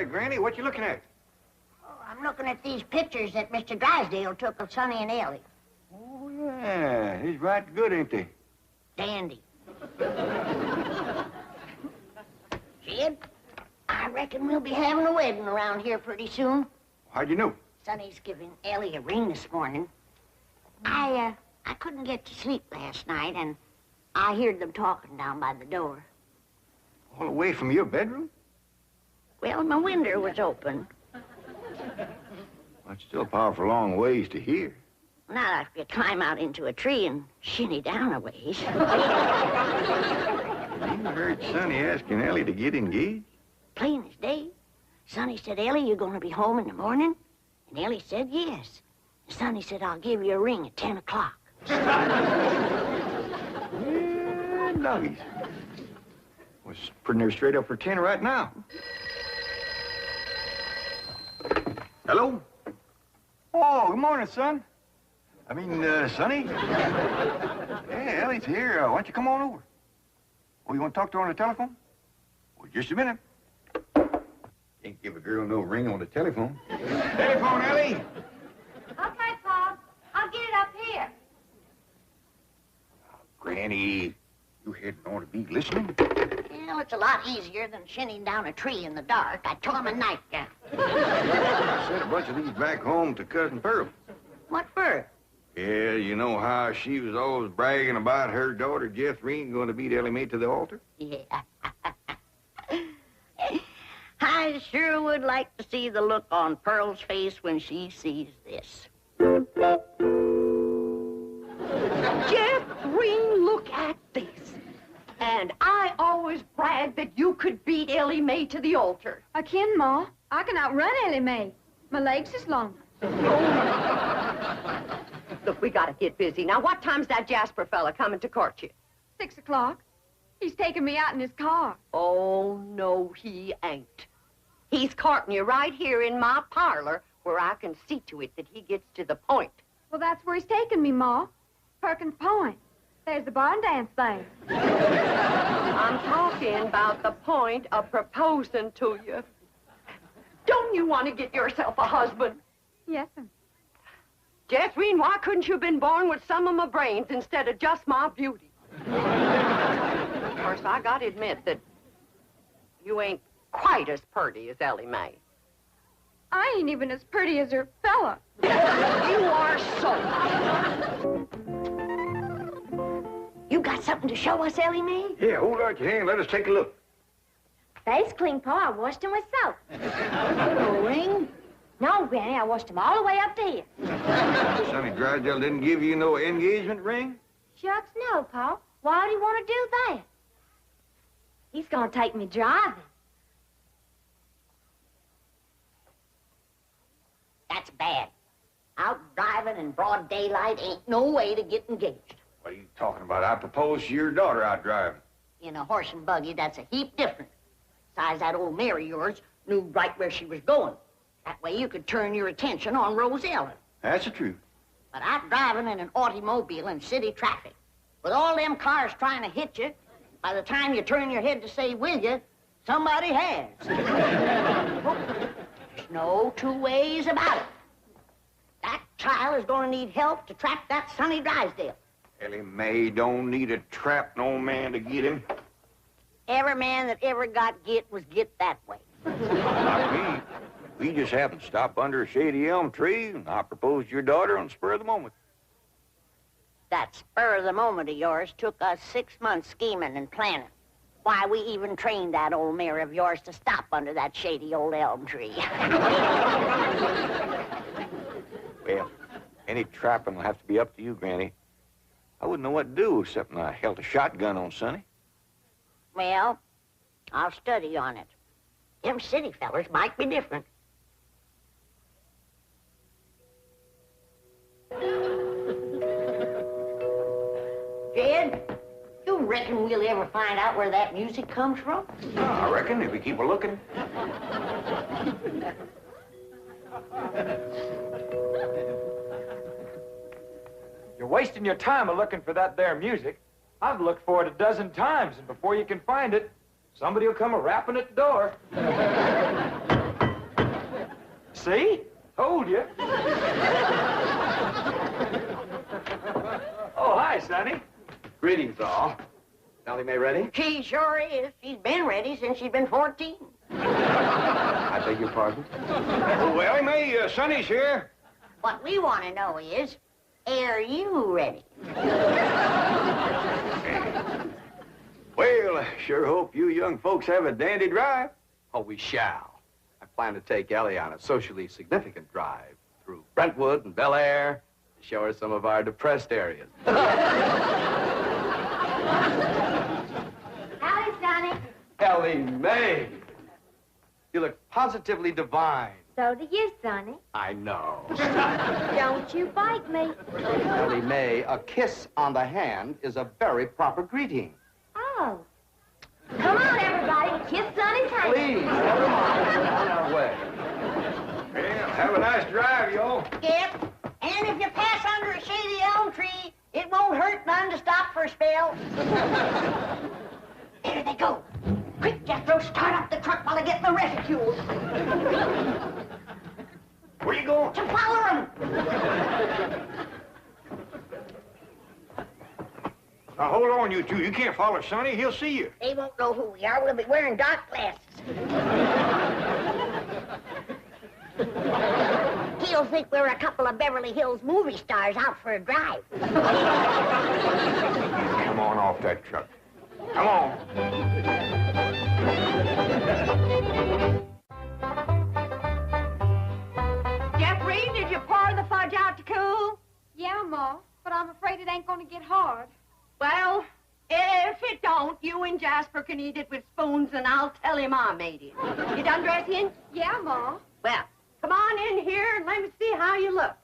Granny. What you looking at? Oh, I'm looking at these pictures that Mr. Drysdale took of Sonny and Ellie. Oh, yeah. He's right good, ain't they? Dandy. Jed, I reckon we'll be having a wedding around here pretty soon. How'd you know? Sonny's giving Ellie a ring this morning. I couldn't get to sleep last night, and I heard them talking down by the door. All the way from your bedroom? Well, my window was open. That's still a powerful long ways to hear. Now I have to climb out into a tree and shinny down a ways. You heard Sonny asking Ellie to get engaged? Plain as day. Sonny said, Ellie, you going to be home in the morning? And Ellie said, yes. And Sonny said, I'll give you a ring at 10 o'clock. Yeah, nuggies. Was putting her straight up for 10 right now. Hello? Oh, good morning, son. I mean, Sonny? Yeah, Ellie's here. Why don't you come on over? Oh, you want to talk to her on the telephone? Well, just a minute. Can't give a girl no ring on the telephone. Telephone, Ellie! Okay, Paul. I'll get it up here. Granny, you hadn't ought to be listening. Well, it's a lot easier than shinning down a tree in the dark. I tore my nightgown. I sent a bunch of these back home to Cousin Pearl. What for? Yeah, you know how she was always bragging about her daughter, Jethrine, going to beat Ellie Mae to the altar? Yeah. I sure would like to see the look on Pearl's face when she sees this. Jethrine, look at this. And I always bragged that you could beat Ellie Mae to the altar. I can, Ma. I can outrun Ellie Mae. My legs is longer. Look, we gotta get busy. Now, what time's that Jasper fella coming to court you? 6 o'clock. He's taking me out in his car. Oh, no, he ain't. He's courting you right here in my parlor where I can see to it that he gets to the point. Well, that's where he's taking me, Ma. Perkins Point. There's the barn dance there. I'm talking about the point of proposing to you. Don't you want to get yourself a husband? Yes, sir. Jethrine, why couldn't you have been born with some of my brains instead of just my beauty? Of course, I gotta admit that you ain't quite as pretty as Ellie Mae. I ain't even as pretty as her fella. You are so. You got something to show us, Ellie Mae? Yeah, hold out your hand. Let us take a look. Face clean, Pa. I washed him with soap. A ring? No, Granny, I washed him all the way up to here. Sonny Drysdale didn't give you no engagement ring? Shucks, no, Pa. Why would he want to do that? He's gonna take me driving. That's bad. Out driving in broad daylight ain't no way to get engaged. What are you talking about? I proposed to your daughter out driving. In a horse and buggy, that's a heap different. Besides, that old mare of yours knew right where she was going. That way you could turn your attention on Rose Ellen. That's the truth. But out driving in an automobile in city traffic, with all them cars trying to hit you, by the time you turn your head to say, will you, somebody has. There's no two ways about it. That child is going to need help to track that Sonny Drysdale. Ellie Mae don't need to trap no man to get him. Every man that ever got get was get that way. Not me. We just happened to stop under a shady elm tree, and I proposed to your daughter on the spur of the moment. That spur of the moment of yours took us 6 months scheming and planning. Why we even trained that old mare of yours to stop under that shady old elm tree. Well, any trapping will have to be up to you, Granny. I wouldn't know what to do except I held a shotgun on Sonny. Well, I'll study on it. Them city fellers might be different. Jed, you reckon we'll ever find out where that music comes from? I reckon if we keep a looking. You're wasting your time looking for that there music. I've looked for it a dozen times, and before you can find it, somebody will come a-rapping at the door. See? Told you. Oh, hi, Sonny. Greetings, all. Ellie Mae ready? She sure is. She's been ready since she's been 14. I beg your pardon? Oh, Ellie Mae, Sonny's here. What we want to know is, are you ready? Well, I sure hope you young folks have a dandy drive. Oh, we shall. I plan to take Ellie on a socially significant drive through Brentwood and Bel Air to show her some of our depressed areas. Howdy, Sonny. Ellie Mae! You look positively divine. So do you, Sonny. I know. Don't you bite me. Ellie Mae, a kiss on the hand is a very proper greeting. Oh. Come on, everybody. Kiss Sonny's hand. Please, never mind. We're on our way. Well, have a nice drive, y'all. Yep. And if you pass under a shady elm tree, it won't hurt none to stop for a spell. There they go. Quick, Jethro, start up the truck while I get the reticule. Where you going? To follow them. Now, hold on, you two. You can't follow Sonny. He'll see you. They won't know who we are. We'll be wearing dark glasses. He'll think we're a couple of Beverly Hills movie stars out for a drive. Come on off that truck. Come on. Jeffrey, did you pour the fudge out to cool? Yeah, Ma, but I'm afraid it ain't gonna get hard. Well, if it don't, you and Jasper can eat it with spoons, and I'll tell him I made it. You done dressing? Yeah, Ma. Well, come on in here and let me see how you look.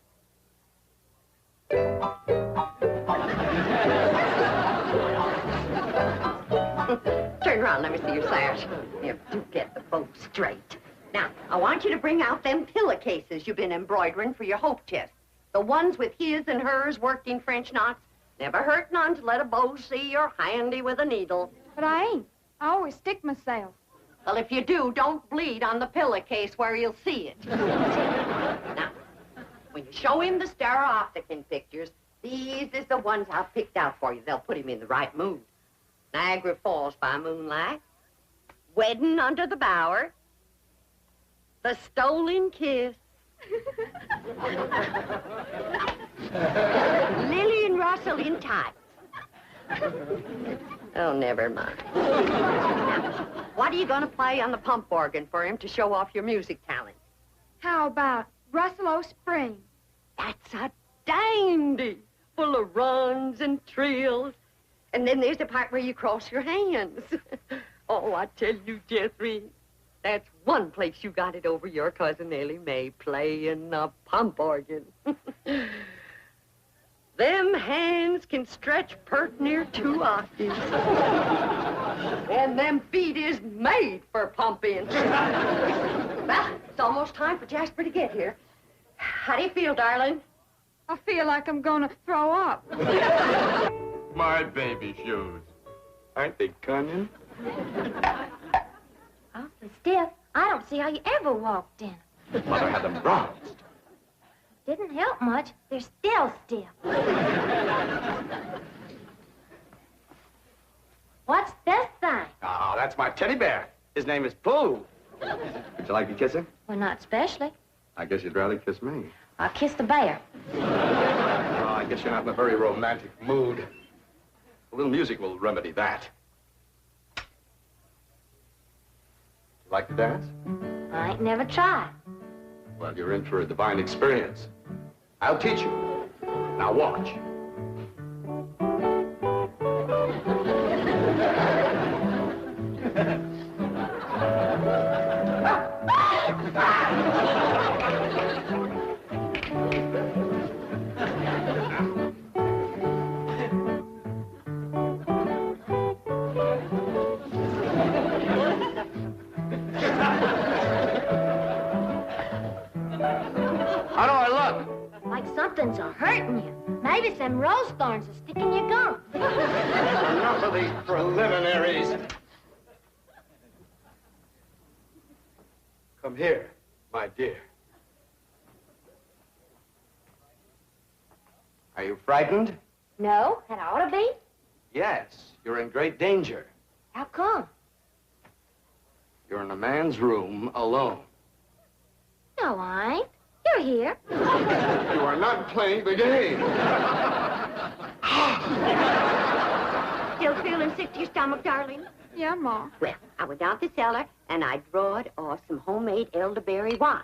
Turn around, let me see your sash. You do get the bow straight. Now, I want you to bring out them pillowcases you've been embroidering for your hope chest. The ones with his and hers worked in French knots. Never hurt none to let a beau see you're handy with a needle. But I ain't. I always stick myself. Well, if you do, don't bleed on the pillowcase where you'll see it. Now, when you show him the stereopticon pictures, these is the ones I've picked out for you. They'll put him in the right mood. Niagara Falls by moonlight, Wedding under the bower, The Stolen Kiss, Lily and Russell in tights. Oh, never mind. Now, what are you going to play on the pump organ for him to show off your music talent? How about Russell O'Spring? That's a dandy, full of runs and trills. And then there's the part where you cross your hands. Oh, I tell you, Jeffrey, that's one place you got it over your cousin Ellie Mae playing the pump organ. Them hands can stretch pert near 2 octaves. And them feet is made for pumping. Well, it's almost time for Jasper to get here. How do you feel, darling? I feel like I'm gonna throw up. My baby shoes. Aren't they cunning? Awfully stiff. I don't see how you ever walked in. Mother had them bronzed. Didn't help much. They're still stiff. What's this thing? Oh, that's my teddy bear. His name is Pooh. Would you like to kiss him? Well, not especially. I guess you'd rather kiss me. I'll kiss the bear. Oh, I guess you're not in a very romantic mood. A little music will remedy that. Like to dance? I ain't never tried. Well, you're in for a divine experience. I'll teach you. Now watch. How do I look? Like something's a-hurting you. Maybe some rose thorns are sticking your gum. Enough of these preliminaries. Come here, my dear. Are you frightened? No, and I ought to be. Yes, you're in great danger. How come? You're in a man's room alone. No, I ain't. You're here. You are not playing the game. Still feeling sick to your stomach, darling? Yeah, Ma. Well, I went down to the cellar and I drawed off some homemade elderberry wine.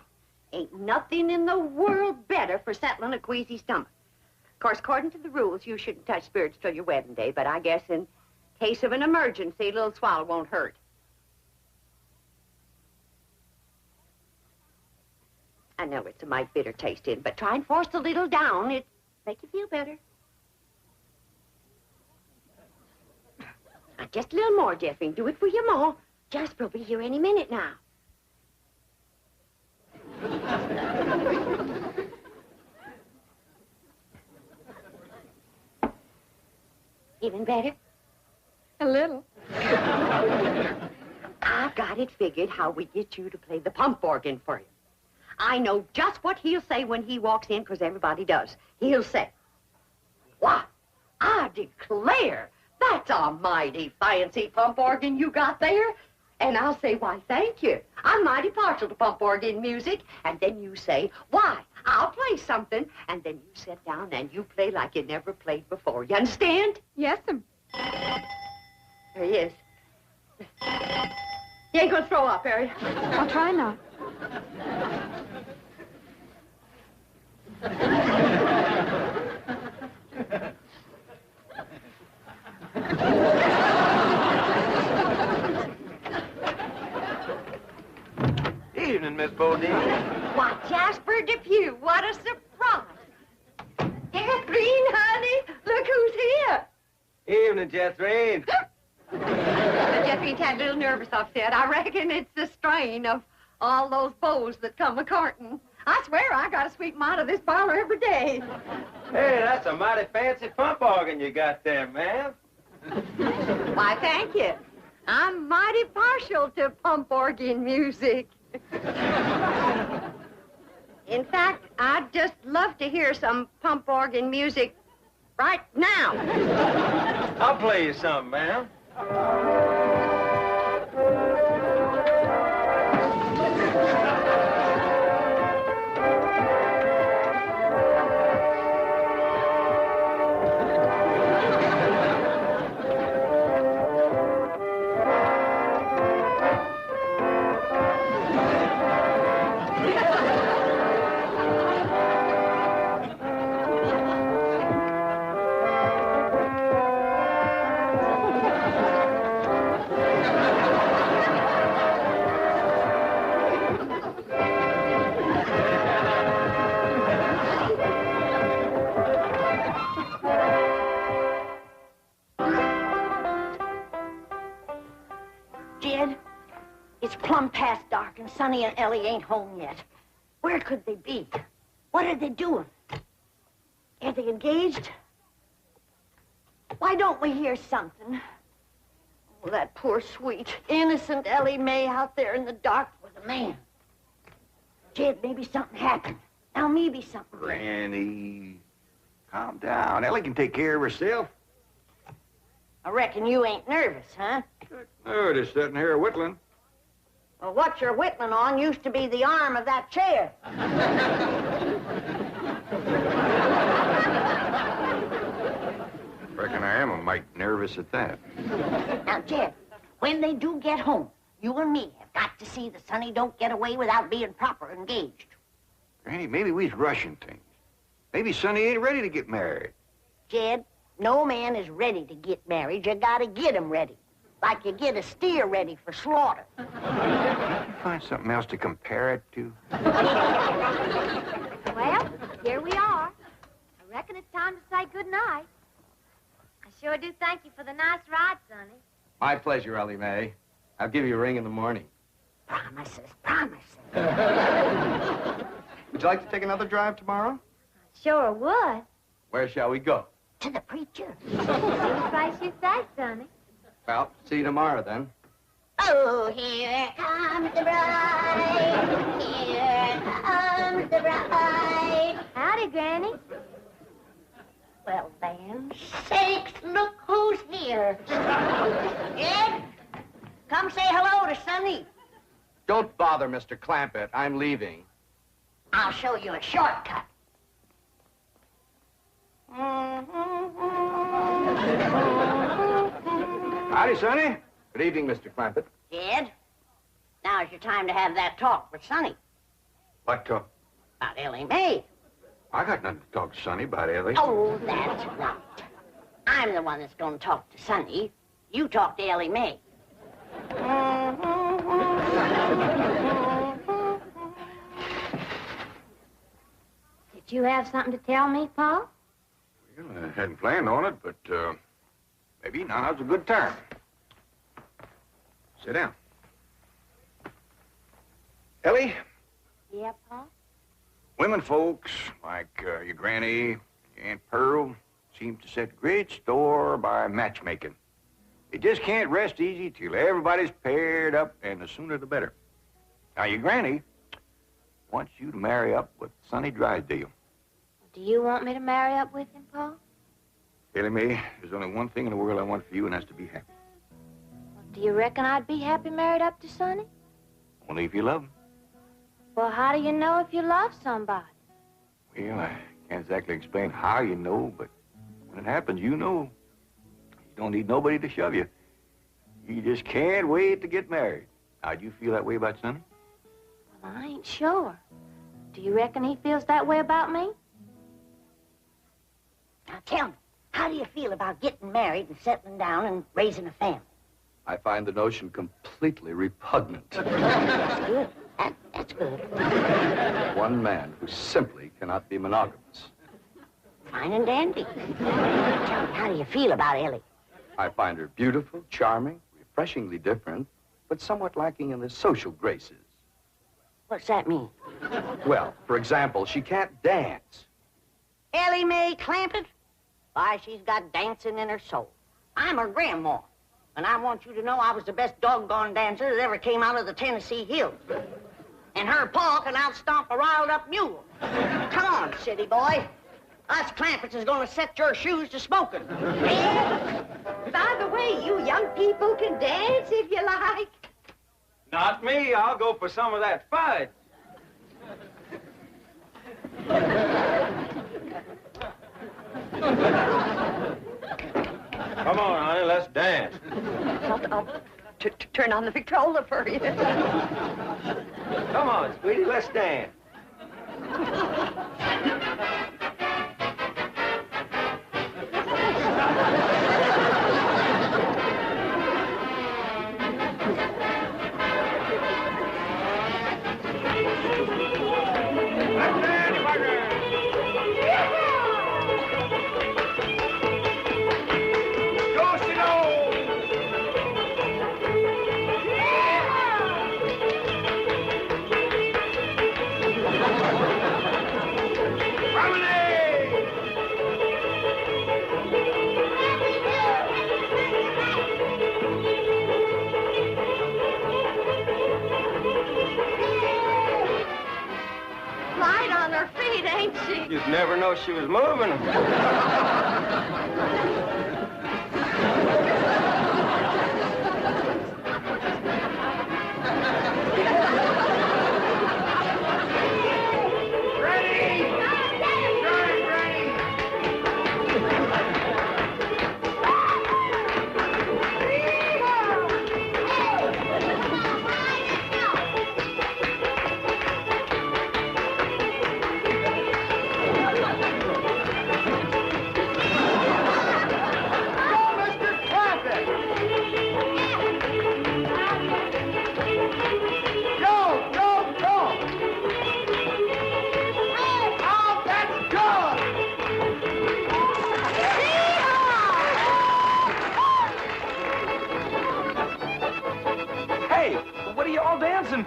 Ain't nothing in the world better for settling a queasy stomach. Of course, according to the rules, you shouldn't touch spirits till your wedding day, but I guess in case of an emergency, a little swallow won't hurt. I know it's a mighty bitter taste in, but try and force a little down. It'll make you feel better. Now, just a little more, Jeffrey. Do it for your ma. Jasper will be here any minute now. Even better? A little. I've got it figured how we get you to play the pump organ for him. I know just what he'll say when he walks in, because everybody does. He'll say, "Why, I declare, that's a mighty fancy pump organ you got there." And I'll say, "Why, thank you. I'm mighty partial to pump organ music." And then you say, "Why, I'll play something." And then you sit down and you play like you never played before. You understand? Yes'm. There he is. You ain't gonna throw up, are you? I'll try not. Evening, Miss Bodine. Why, Jasper Depew, what a surprise. Catherine, honey, look who's here. Evening, Jethrine. Jeffrey's had a little nervous upset. I reckon it's the strain of all those beaux that come a-courting. I swear I gotta sweep them out of this parlor every day. Hey, that's a mighty fancy pump organ you got there, ma'am. Why, thank you. I'm mighty partial to pump organ music. In fact, I'd just love to hear some pump organ music right now. I'll play you something, ma'am. Past dark, and Sonny and Ellie ain't home yet. Where could they be? What are they doing? Are they engaged? Why don't we hear something? Oh, that poor, sweet, innocent Ellie Mae out there in the dark with a man. Jed, maybe something happened. Now maybe something. Granny, calm down. Ellie can take care of herself. I reckon you ain't nervous, huh? Oh, just sitting here whittling. Well, what you're whittling on used to be the arm of that chair. Reckon I am a mite nervous at that. Now, Jed, when they do get home, you and me have got to see that Sonny don't get away without being proper engaged. Granny, maybe we's rushing things. Maybe Sonny ain't ready to get married. Jed, no man is ready to get married. You gotta get him ready. Like you get a steer ready for slaughter. Can you find something else to compare it to? Well, here we are. I reckon it's time to say goodnight. I sure do thank you for the nice ride, Sonny. My pleasure, Ellie Mae. I'll give you a ring in the morning. Promises, promises. Would you like to take another drive tomorrow? I sure would. Where shall we go? To the preacher. Any place you say, Sonny. Well, see you tomorrow, then. Oh, here comes the bride. Here comes the bride. Howdy, Granny. Well, then, sakes, look who's here. Ed, come say hello to Sonny. Don't bother, Mr. Clampett. I'm leaving. I'll show you a shortcut. Howdy, Sonny. Good evening, Mr. Clampett. Ed, now's your time to have that talk with Sonny What talk? about Ellie Mae. I got nothing to talk to Sonny about, Ellie. Oh, that's right. I'm the one that's going to talk to Sonny. You talk to Ellie Mae. Did you have something to tell me, Paul? Well, I hadn't planned on it, but maybe now's a good time. Sit down. Ellie, Yeah, Paul? women folks like your granny, your Aunt Pearl, seem to set great store by matchmaking. They just can't rest easy till everybody's paired up, and the sooner the better. Now, your granny wants you to marry up with Sonny Drysdale. Do you want me to marry up with him, Paul? Ellie Mae, there's only one thing in the world I want for you, and that's to be happy. Well, do you reckon I'd be happy married up to Sonny? Only if you love him. Well, how do you know if you love somebody? Well, I can't exactly explain how you know, but when it happens, you know. You don't need nobody to shove you. You just can't wait to get married. Now, do you feel that way about Sonny? Well, I ain't sure. Do you reckon he feels that way about me? Now, tell me, how do you feel about getting married and settling down and raising a family? I find the notion completely repugnant. That's good. That's good. One man who simply cannot be monogamous. Fine and dandy. Tell me, how do you feel about Ellie? I find her beautiful, charming, refreshingly different, but somewhat lacking in the social graces. What's that mean? Well, for example, she can't dance. Ellie Mae Clampett? Why, she's got dancing in her soul. I'm her grandma, and I want you to know I was the best doggone dancer that ever came out of the Tennessee hills. And her pa can outstomp a riled-up mule. Come on, city boy. Us Clampetts is gonna set your shoes to smoking. By the way, you young people can dance if you like. Not me. I'll go for some of that fudge. Come on, honey, let's dance. I'll turn on the Victrola for you. Come on, sweetie, let's dance. Light on her feet, ain't she? You'd never know she was moving.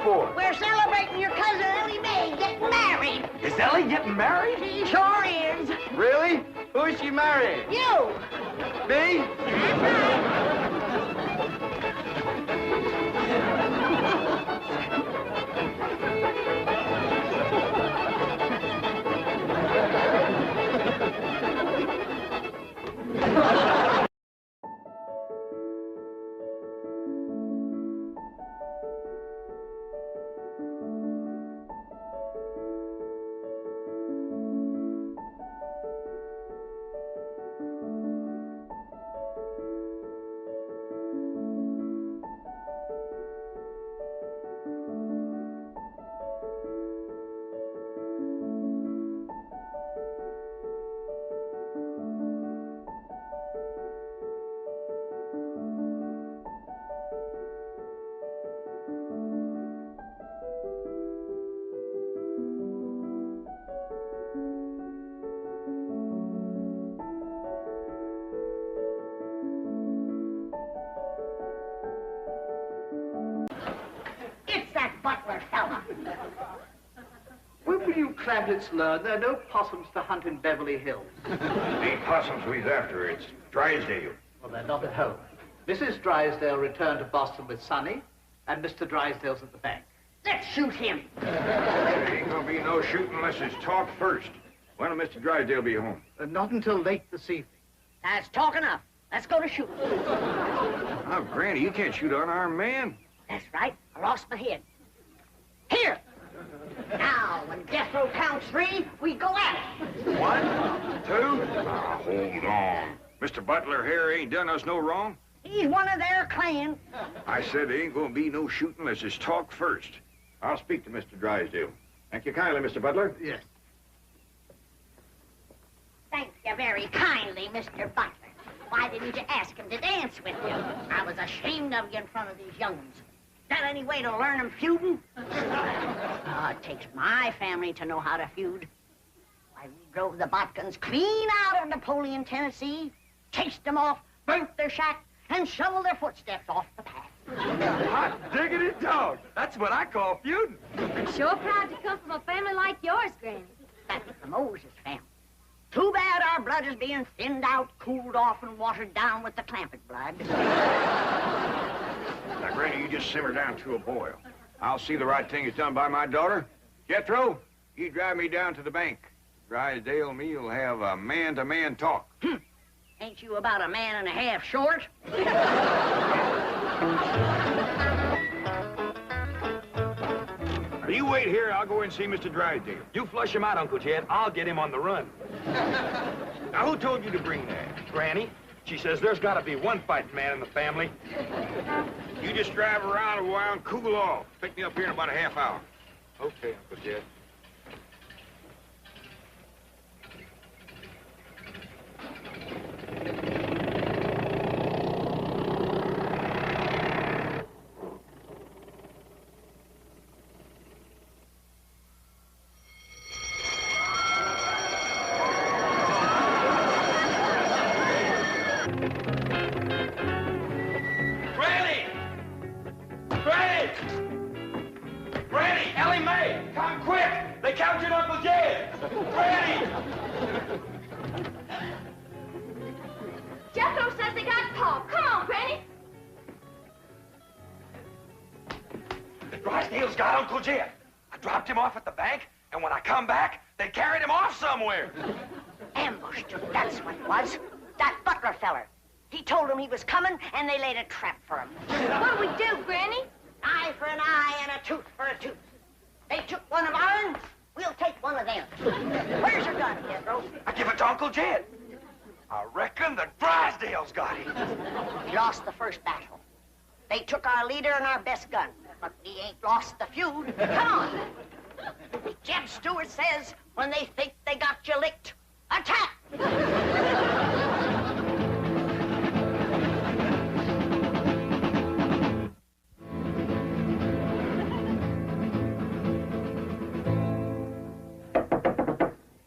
For? We're celebrating your cousin Ellie Mae getting married. Is Ellie getting married? She sure is. Really? Who is she marrying? You. Me? will you Clampetts learn there are no possums to hunt in Beverly Hills? Ain't possums we's after, it's Drysdale. Well, they're not at home. Mrs. Drysdale returned to Boston with Sonny, and Mr. Drysdale's at the bank. Let's shoot him. There ain't gonna be no shooting unless it's talked first. When will Mr. Drysdale be home? Not until late this evening. That's talk enough. Let's go to shooting. Oh, Granny, you can't shoot an unarmed man. That's right. I lost my head. Here. Now, when death row counts 3, we go at it. 1, 2. Now, hold on. Mr. Butler here ain't done us no wrong. He's one of their clan. I said there ain't gonna be no shooting unless it's talked first. I'll speak to Mr. Drysdale. Thank you kindly, Mr. Butler. Yes. Thank you very kindly, Mr. Butler. Why didn't you ask him to dance with you? I was ashamed of you in front of these young ones. Is that any way to learn them feuding? It takes my family to know how to feud. Why, we drove the Botkins clean out of Napoleon, Tennessee, chased them off, burnt their shack, and shoveled their footsteps off the path. Hot diggity dog. That's what I call feuding. I'm sure proud to come from a family like yours, Granny. That's the Moses family. Too bad our blood is being thinned out, cooled off, and watered down with the Clampett blood. Now, Granny, you just simmer down to a boil. I'll see the right thing is done by my daughter. Jethro, you drive me down to the bank. Drysdale and me will have a man-to-man talk. Ain't you about a man and a half short? Now, you wait here. I'll go and see Mr. Drysdale. You flush him out, Uncle Jed. I'll get him on the run. Now, who told you to bring that? Granny, she says there's got to be one fighting man in the family. You just drive around a while and cool off. Pick me up here in about a half hour. Okay, Uncle Jed. Jethro says they got Paul. Come on, Granny. Drysdale's got Uncle Jed. I dropped him off at the bank, and when I come back, they carried him off somewhere. Ambushed him, that's what it was. That Butler feller. He told them he was coming, and they laid a trap for him. What'll we do, Granny? Eye for an eye and a tooth for a tooth. They took one of ours, we'll take one of them. Where's your gun, Jethro? I give it to Uncle Jed. I reckon the Drysdales got him. We lost the first battle. They took our leader and our best gun, but we ain't lost the feud. Come on. Jeb Stewart says, when they think they got you licked, attack!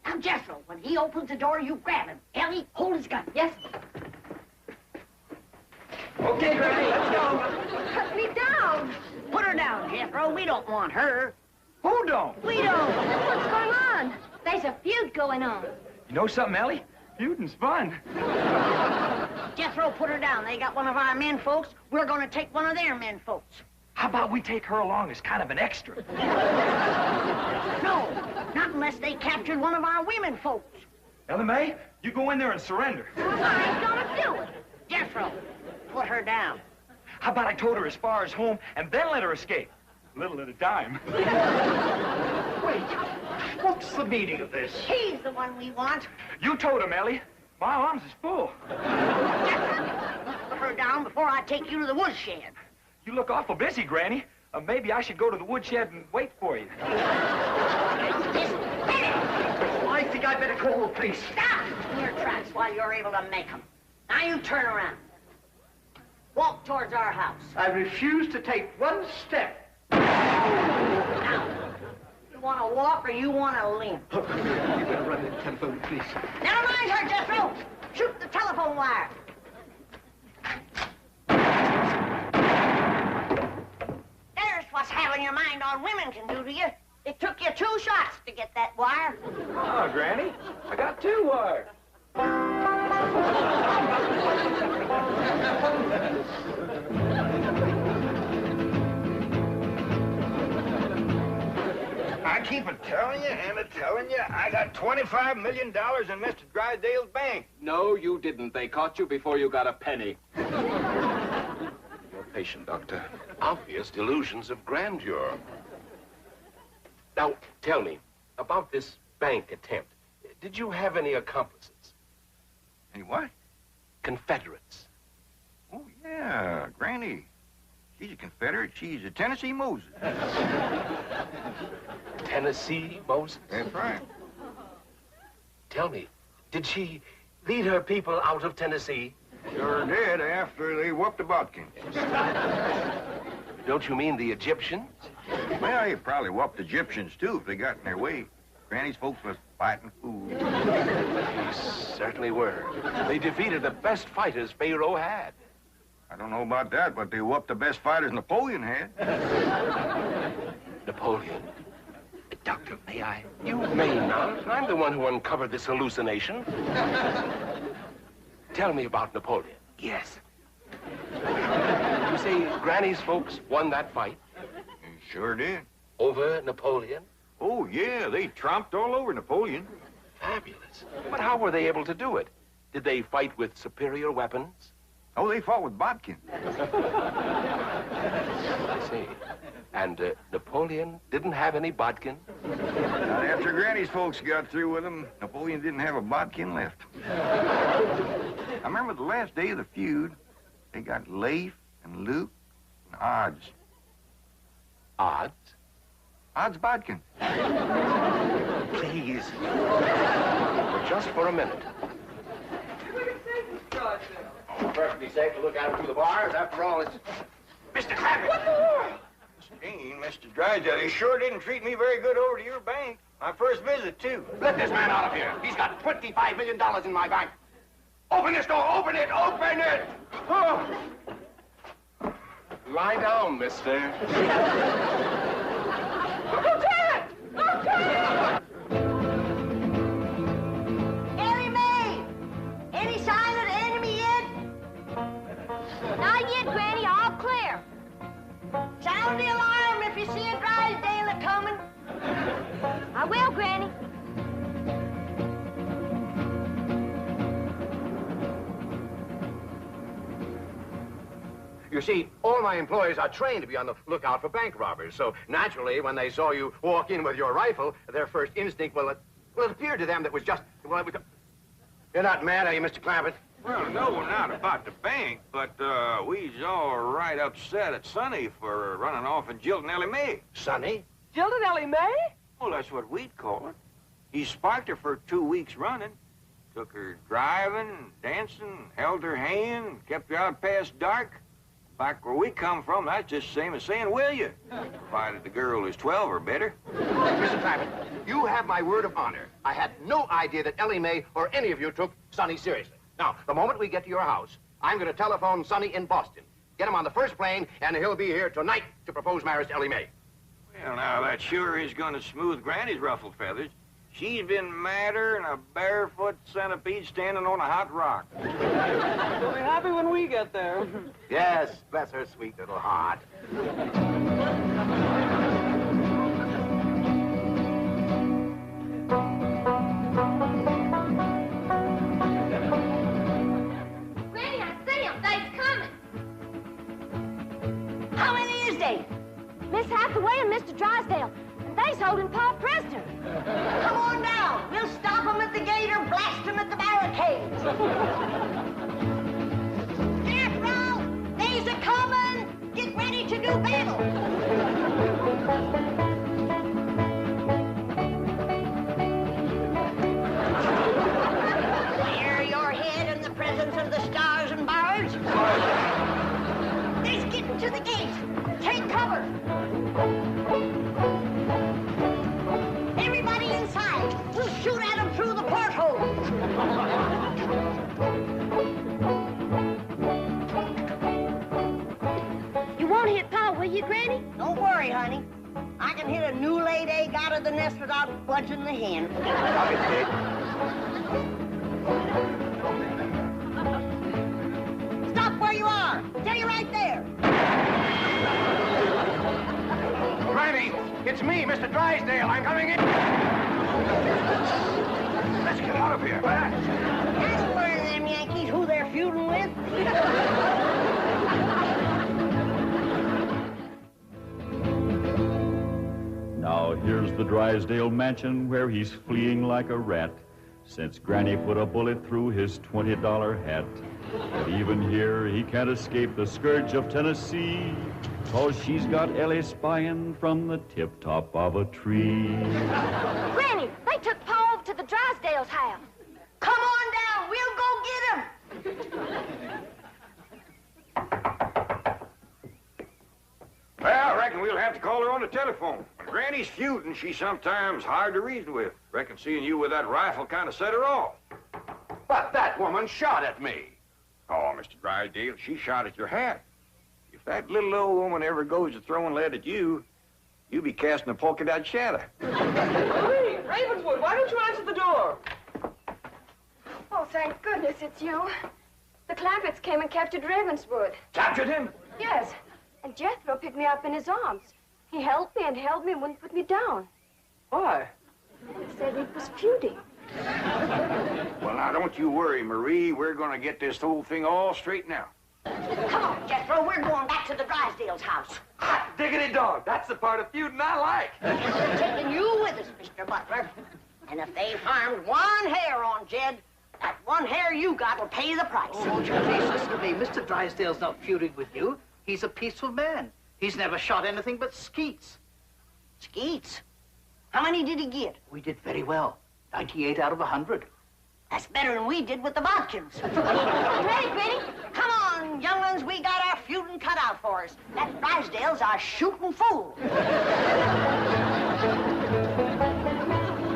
Now, Jethro, when he opens the door, you grab him. Ellie, hold his gun. Yes. Okay, Granny, let's go. Cut me down. Put her down, Jethro. We don't want her. Who don't? We don't. What's going on? There's a feud going on. You know something, Ellie? Feuding's fun. Jethro, put her down. They got one of our men folks. We're going to take one of their men folks. How about we take her along as kind of an extra? No, not unless they captured one of our women folks. Ellie Mae, you go in there and surrender. I ain't gonna do it. Jethro, put her down. How about I towed her as far as home and then let her escape? A little at a time. Wait, what's the meaning of this? He's the one we want. You towed him, Ellie. My arms is full. Jethro, put her down before I take you to the woodshed. You look awful busy, Granny. Maybe I should go to the woodshed and wait for you. I think I'd better call the police. Stop in your tracks while you're able to make them. Now you turn around. Walk towards our house. I refuse to take one step. Now, you want to walk or you want to limp? You better run to the telephone, please. Never mind her, Jethro. Shoot the telephone wire. There's what's having your mind on women can do to you. If It took you 2 shots to get that wire. Oh, Granny, I got 2 wires. I keep telling you and telling you, I got $25 million in Mr. Drysdale's bank. No, you didn't. They caught you before you got a penny. You're patient, Doctor. Obvious delusions of grandeur. Now, tell me, about this bank attempt, did you have any accomplices? Any what? Confederates. Oh, yeah, Granny. She's a Confederate. She's a Tennessee Moses. Tennessee Moses? That's right. Tell me, did she lead her people out of Tennessee? Sure did after they whooped the Butkins. Don't you mean the Egyptians? Well, they probably whooped the Egyptians, too, if they got in their way. Granny's folks was fighting fools. They certainly were. They defeated the best fighters Pharaoh had. I don't know about that, but they whooped the best fighters Napoleon had. Napoleon? Doctor, may I? You may not. I'm the one who uncovered this hallucination. Tell me about Napoleon. Yes. You say Granny's folks won that fight? Sure did. Over Napoleon? Oh, yeah, they tromped all over Napoleon. Fabulous. But how were they able to do it? Did they fight with superior weapons? Oh, they fought with bodkin. I see. And Napoleon didn't have any bodkin? Not after Granny's folks got through with him, Napoleon didn't have a bodkin left. I remember the last day of the feud, they got Leif and Luke and Odds. Odds? Odds bodkin. Please. But just for a minute. Perfectly safe to look out through the bars. After all, it's... Mr. Clampetts! What the world? Mr. Drysdale, he sure didn't treat me very good over to your bank. My first visit, too. Let this man out of here. He's got $25 million in my bank. Open this door. Open it. Open it. Oh. Lie down, mister. Lieutenant! Lieutenant! Ellie Mae! Any sign of the enemy yet? Not yet, Granny. All clear. Sound the alarm if you see a Drysdale a-coming. I will, Granny. You see, all my employees are trained to be on the lookout for bank robbers. So, naturally, when they saw you walk in with your rifle, their first instinct, well, it appeared to them that was just... Well, it was... You're not mad, are you, Mr. Clampett? Well, no, not about the bank, but we's all right upset at Sonny for running off and jilting Ellie Mae. Sonny? Jilted Ellie Mae? Well, that's what we'd call it. He sparked her for 2 weeks running. Took her driving, dancing, held her hand, kept her out past dark. Back where we come from, that's just the same as saying, will you? Provided the girl is 12 or better. Mr. Clampett, you have my word of honor. I had no idea that Ellie Mae or any of you took Sonny seriously. Now, the moment we get to your house, I'm going to telephone Sonny in Boston. Get him on the first plane, and he'll be here tonight to propose marriage to Ellie Mae. Well, now, that sure is going to smooth Granny's ruffled feathers. She's been madder than a barefoot centipede standing on a hot rock. We'll be happy when we get there. Yes, bless her sweet little heart. Granny, I see him. They's coming. How many is they? Miss Hathaway and Mr. Drysdale. And they's holding Pa prisoner. Come on down. We'll stop them at the gate or blast them at the barricades. Careful! They's a-coming! Get ready to do battle! Clear your head in the presence of the stars and bars. They's getting to the gate. Take cover. Everybody inside. We'll shoot at them through the porthole. You won't hit Pa, will you, Granny? Don't worry, honey. I can hit a new laid egg out of the nest without budging the hen. I'll get the egg. Stop where you are. Stay right there. Granny, it's me, Mr. Drysdale. I'm coming in. Let's get out of here. Ask one of them Yankees who they're feuding with. Now here's the Drysdale mansion where he's fleeing like a rat since Granny put a bullet through his $20 hat. But even here, he can't escape the scourge of Tennessee, 'cause she's got Ellie spying from the tip-top of a tree. Granny, they took Paul to the Drysdale's house. Come on down. We'll go get him. Well, I reckon we'll have to call her on the telephone. When Granny's feuding, she's sometimes hard to reason with. Reckon seeing you with that rifle kind of set her off. But that woman shot at me. Oh, Mr. Drysdale, she shot at your hat. If that little old woman ever goes to throwing lead at you, you'll be casting a polka dot shadow. Hey, Ravenswood, why don't you answer the door? Oh, thank goodness it's you. The Clampetts came and captured Ravenswood. Captured him? Yes. And Jethro picked me up in his arms. He held me and wouldn't put me down. Why? He said he was feuding. Well, now, don't you worry, Marie. We're going to get this whole thing all straightened out. Come on, Jethro. We're going back to the Drysdale's house. Hot diggity dog. That's the part of feuding I like. We're taking you with us, Mr. Butler. And if they've harmed one hair on Jed, that one hair you got will pay the price. Oh, won't you please listen to me? Mr. Drysdale's not feuding with you. He's a peaceful man. He's never shot anything but skeets. Skeets? How many did he get? We did very well. 98 out of 100. That's better than we did with the Bodkins. Ready, Granny? Come on, young ones. We got our feuding cut out for us. That Drysdale's our shooting fool.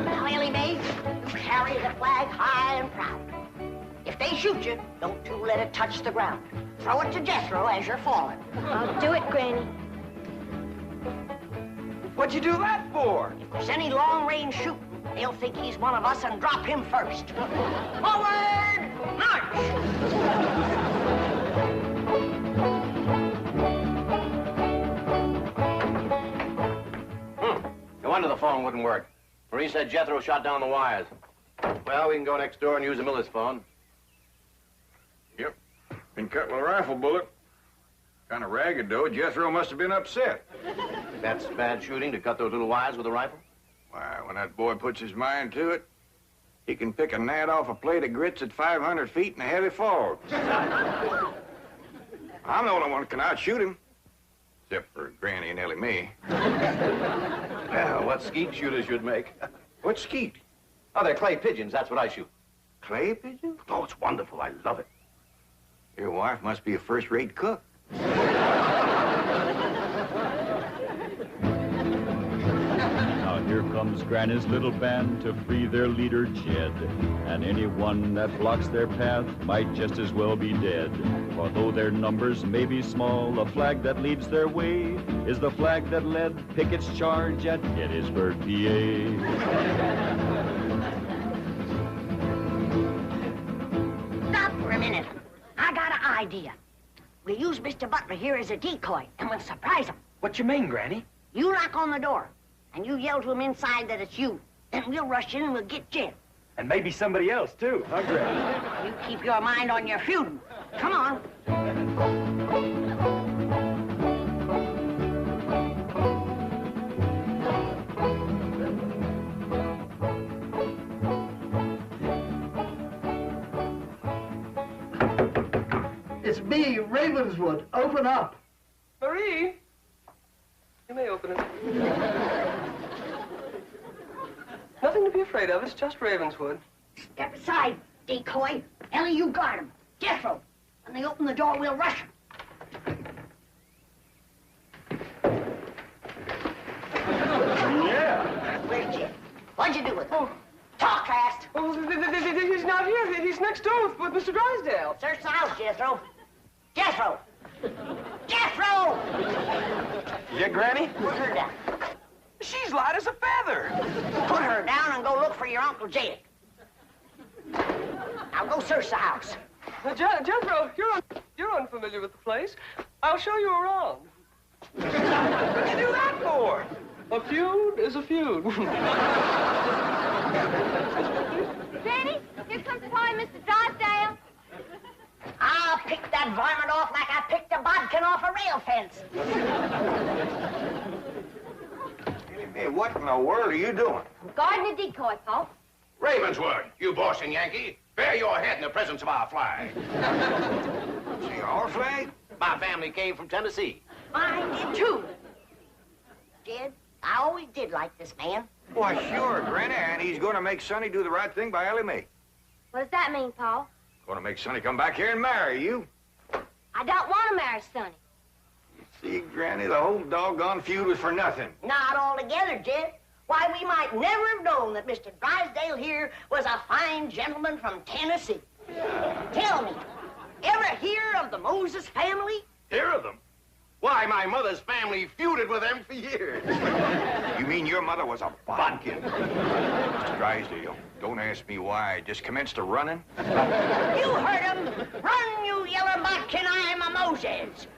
Now, Ellie Mae, you carry the flag high and proud. If they shoot you, don't you let it touch the ground. Throw it to Jethro as you're falling. I'll do it, Granny. What'd you do that for? If there's any long-range shooting, they'll think he's one of us and drop him first. Forward, march! No wonder the phone wouldn't work. Marie said Jethro shot down the wires. Well, we can go next door and use the Miller's phone. Yep. Been cut with a rifle bullet. Kind of ragged, though. Jethro must have been upset. That's bad shooting, to cut those little wires with a rifle? Why, when that boy puts his mind to it, he can pick a gnat off a plate of grits at 500 feet in a heavy fog. I'm the only one who can outshoot him. Except for Granny and Ellie Mae. Well, what skeet shooters you'd make. What skeet? Oh, they're clay pigeons. That's what I shoot. Clay pigeon? Oh, it's wonderful. I love it. Your wife must be a first-rate cook. Now here comes Granny's little band to free their leader, Jed. And anyone that blocks their path might just as well be dead. For though their numbers may be small, the flag that leads their way is the flag that led Pickett's charge at Gettysburg, PA. Stop for a minute. I got an idea. We'll use Mr. Butler here as a decoy, and we'll surprise him. What you mean, Granny? You knock on the door, and you yell to him inside that it's you. Then we'll rush in and we'll get Jed. And maybe somebody else, too, huh, Granny? You keep your mind on your feuding. Come on. It's me, Ravenswood. Open up. Marie, you may open it. Nothing to be afraid of. It's just Ravenswood. Step aside, decoy. Ellie, you guard him. Jethro. When they open the door, we'll rush him. Yeah. Where's Jed? What'd you do with him? Talk fast. Oh, he's not here. He's next door with Mr. Drysdale. Search the house, Jethro. Jethro, Jethro! Yeah, Granny? Put her down. She's light as a feather. Put her down and go look for your Uncle Jed. Now go search the house. Jethro, you're unfamiliar with the place. I'll show you around. What'd you do that for? A feud is a feud. Granny, here comes Paul and Mr. Drysdale. I'll pick that varmint off like I picked a bodkin off a rail fence. Hey, what in the world are you doing? Guarding a decoy, Paul. Ravenswood, you Boston Yankee, bare your head in the presence of our flag. See, our flag? My family came from Tennessee. Mine did too. Jed, I always did like this man. Why, sure, Granny, and he's going to make Sonny do the right thing by Ellie Mae. What does that mean, Paul? Going to make Sonny come back here and marry you. I don't want to marry Sonny. See, Granny, the whole doggone feud was for nothing. Not altogether, Jed. Why, we might never have known that Mr. Drysdale here was a fine gentleman from Tennessee. Tell me, ever hear of the Moses family? Hear of them? Why, my mother's family feuded with them for years. You mean your mother was a bodkin? Mr. Drysdale, don't ask me why. I just commenced a running. You heard him. Run, you yellow bodkin, I am a Moses.